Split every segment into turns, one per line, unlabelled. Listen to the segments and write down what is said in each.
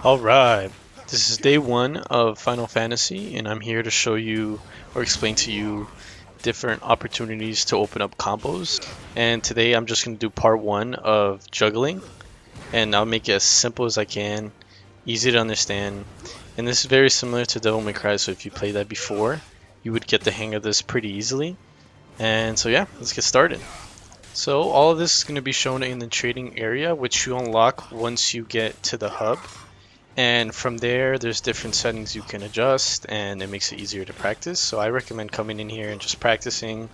Alright, this is day one of Final Fantasy, and I'm here to show you or explain to you different opportunities to open up combos. And today I'm just going to do part one of juggling, and I'll make it as simple as I can, easy to understand. And this is very similar to Devil May Cry, so if you played that before, you would get the hang of this pretty easily. And so yeah, let's get started. So all of this is going to be shown in the trading area, which you unlock once you get to the hub. And from there's different settings you can adjust, and it makes it easier to practice. So I recommend coming in here and just practicing.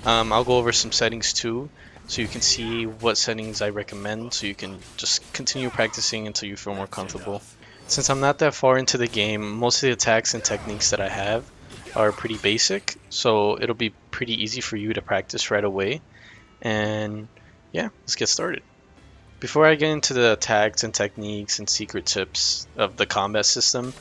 I'll go over some settings too, so you can see what settings I recommend, so you can just continue practicing until you feel more comfortable. Since I'm not that far into the game, most of the attacks and techniques that I have are pretty basic, so it'll be pretty easy for you to practice right away. And yeah, let's get started. Before I get into the attacks and techniques and secret tips of the combat system,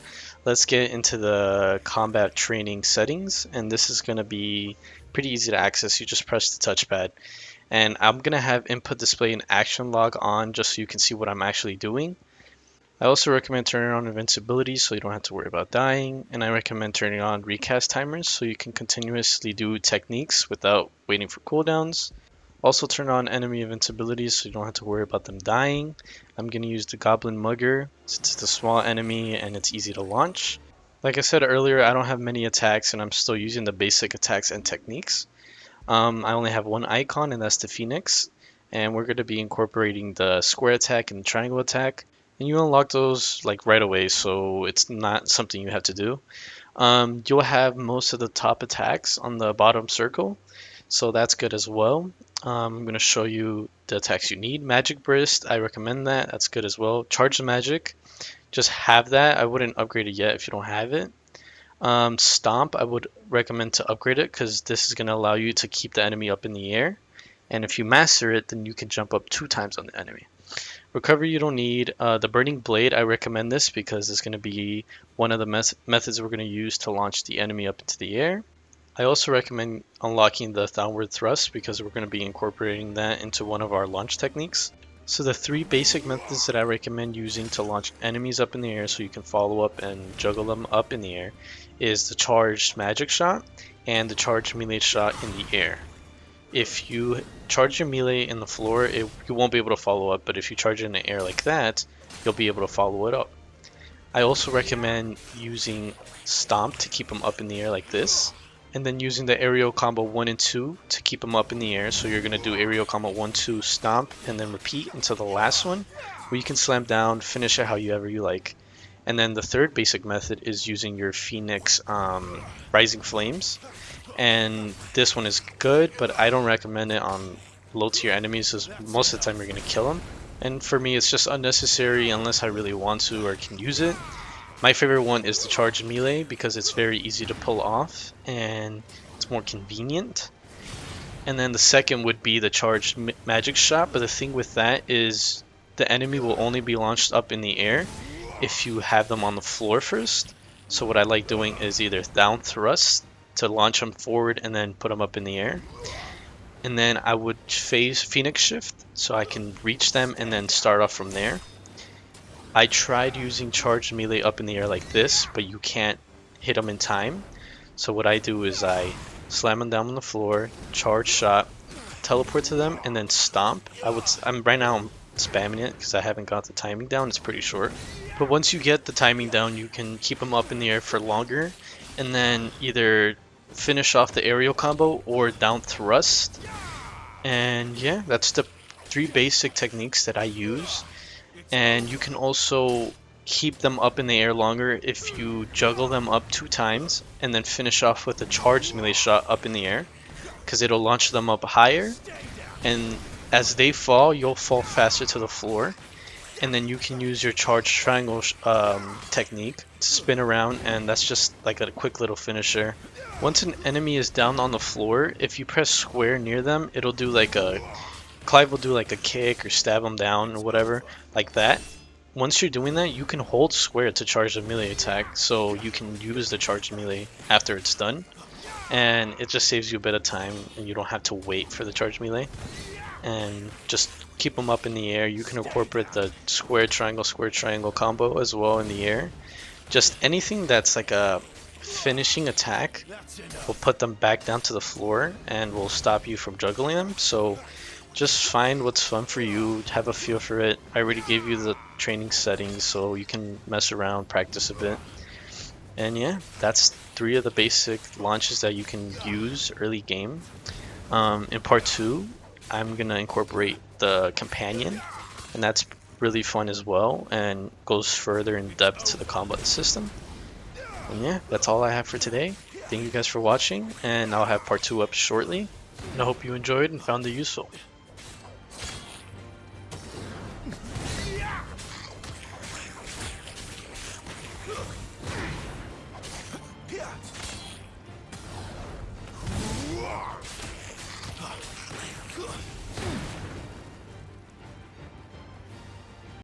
let's get into the combat training settings, and this is going to be pretty easy to access. You just press the touchpad, and I'm going to have input display and action log on just so you can see what I'm actually doing. I also recommend turning on invincibility so you don't have to worry about dying, and I recommend turning on recast timers so you can continuously do techniques without waiting for cooldowns. Also turn on enemy invincibility so you don't have to worry about them dying. I'm going to use the Goblin Mugger since it's a small enemy and it's easy to launch. Like I said earlier, I don't have many attacks and I'm still using the basic attacks and techniques. I only have one icon, and that's the Phoenix. And we're going to be incorporating the square attack and the triangle attack. And you unlock those like right away, so it's not something you have to do. You'll have most of the top attacks on the bottom circle, so that's good as well. I'm going to show you the attacks you need. Magic Burst, I recommend that. That's good as well. Charge the Magic, just have that. I wouldn't upgrade it yet if you don't have it. Stomp, I would recommend to upgrade it because this is going to allow you to keep the enemy up in the air. And if you master it, then you can jump up 2 times on the enemy. Recovery you don't need. The Burning Blade, I recommend this because it's going to be one of the methods we're going to use to launch the enemy up into the air. I also recommend unlocking the downward thrust because we're going to be incorporating that into one of our launch techniques. So the 3 basic methods that I recommend using to launch enemies up in the air so you can follow up and juggle them up in the air is the charged magic shot and the charged melee shot in the air. If you charge your melee in the floor, you won't be able to follow up, but if you charge it in the air like that, you'll be able to follow it up. I also recommend using Stomp to keep them up in the air like this, and then using the aerial combo 1 and 2 to keep them up in the air. So you're going to do aerial combo 1, 2, stomp, and then repeat until the last one, where you can slam down, finish it however you like. And then the third basic method is using your Phoenix Rising Flames. And this one is good, but I don't recommend it on low tier enemies because most of the time you're going to kill them. And for me, it's just unnecessary unless I really want to or can use it. My favorite one is the charged melee because it's very easy to pull off and it's more convenient. And then the second would be the charged magic shot, but the thing with that is the enemy will only be launched up in the air if you have them on the floor first. So what I like doing is either down thrust to launch them forward and then put them up in the air. And then I would phase Phoenix Shift so I can reach them and then start off from there. I tried using charged melee up in the air like this, but you can't hit them in time. So what I do is I slam them down on the floor, charge shot, teleport to them, and then stomp. Right now I'm spamming it because I haven't got the timing down. It's pretty short. But once you get the timing down, you can keep them up in the air for longer, and then either finish off the aerial combo or down thrust. And yeah, that's the 3 basic techniques that I use. And you can also keep them up in the air longer if you juggle them up 2 times and then finish off with a charged melee shot up in the air, because it'll launch them up higher, and as they fall, you'll fall faster to the floor. And then you can use your charged triangle technique to spin around, and that's just like a quick little finisher. Once an enemy is down on the floor, if you press square near them, it'll do like Clive will do like a kick or stab them down or whatever, like that. Once you're doing that, you can hold square to charge the melee attack, so you can use the charged melee after it's done. And it just saves you a bit of time, and you don't have to wait for the charged melee. and just keep them up in the air. You can incorporate the square triangle combo as well in the air. Just anything that's like a finishing attack will put them back down to the floor and will stop you from juggling them. So just find what's fun for you, have a feel for it. I already gave you the training settings so you can mess around, practice a bit. And yeah, that's 3 of the basic launches that you can use early game. In part 2, I'm gonna incorporate the companion, and that's really fun as well and goes further in depth to the combat system. And yeah, that's all I have for today. Thank you guys for watching, and I'll have part 2 up shortly. And I hope you enjoyed and found it useful.